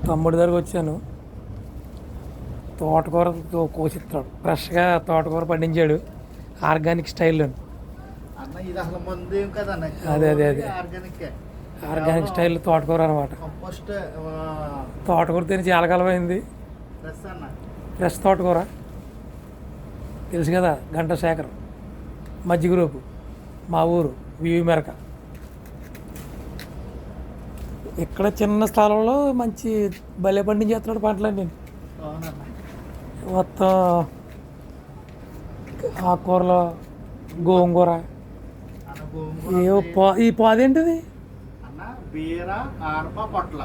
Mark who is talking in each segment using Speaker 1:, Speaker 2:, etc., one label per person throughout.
Speaker 1: తమ్ముడి దగ్గరకు వచ్చాను. తోటకూర కోసిస్తాడు, ఫ్రెష్గా తోటకూర పండించాడు ఆర్గానిక్ స్టైల్లో.
Speaker 2: అన్న ఇది అసలు మందు ఏం కదన్న,
Speaker 1: అదే
Speaker 2: ఆర్గానిక్
Speaker 1: ఆర్గానిక్ స్టైల్ తోటకూర అనమాట.
Speaker 2: కంపోస్ట్
Speaker 1: తోటకూర తిని చాలా కాలం అయింది.
Speaker 2: ప్లస్ అన్న
Speaker 1: ఫ్రెష్ తోటకూర తెలుసు కదా, ఘంటశేఖర్ మధ్య గ్రూపు, మా ఊరు వివి మెరక. ఇక్కడ చిన్న స్థలంలో మంచి భలే పండించేస్తున్నాడు పంటలన్నీ.
Speaker 2: అవునన్న
Speaker 1: మొత్తం ఆకుకూరలు, గోంగూర.
Speaker 2: అన్న గోంగూర
Speaker 1: ఈ పాదేంటిది?
Speaker 2: అన్న బీర ఆనప పొట్ల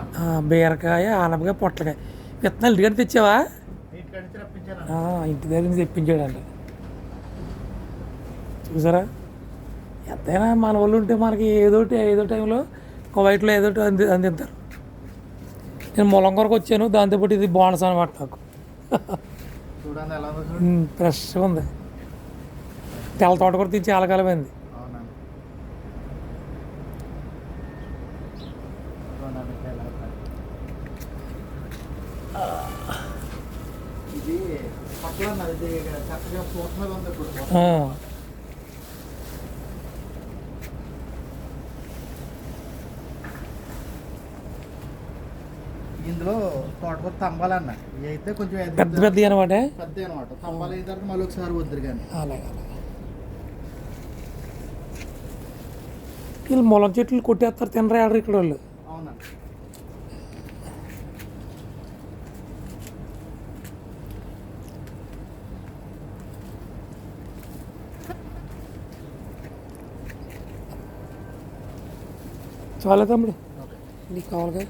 Speaker 1: బీరకాయ, ఆనపకాయ, పొట్లకాయ విత్తనాలు ఇంటికాడ తెచ్చావా?
Speaker 2: ఇంటికడిచి రప్పించాను.
Speaker 1: ఇంటి దగ్గర నుంచి తెప్పించాడండి. చూసారా, ఎంతైనా మన వాళ్ళు ఉంటే మనకి ఏదో టైంలో వైట్లో ఏదో అందిస్తారు. నేను ములంకూరకు వచ్చాను, దాంతోపాటు ఇది బోనస్ అనమాట నాకు.
Speaker 2: చూడండి ఎలా ఉంది.
Speaker 1: ఫ్రెష్గా ఉంది. తెల్ల తోటకూర తీసి చాలా కాలమైంది.
Speaker 2: అవునా ఇది పొట్ల అన్నది, ఇది చక్కగా పూత మీద ఉంది ఇప్పుడు. ఇందులో తోటకూర తంబాలన్న, ఇవి అయితే కొంచెం
Speaker 1: పెద్ద అనమాట.
Speaker 2: పెద్ద అనమాట. తంబాలు అయిన తర్వాత మళ్ళీ ఒకసారి వద్దురు కానీ.
Speaker 1: అలాగే వీళ్ళు ములం చెట్లు కొట్టేస్తారు, తినరా ఆడరు ఇక్కడ వాళ్ళు.
Speaker 2: అవునా
Speaker 1: చాలా తమ్ముడు, నీకు కావాలి కదా.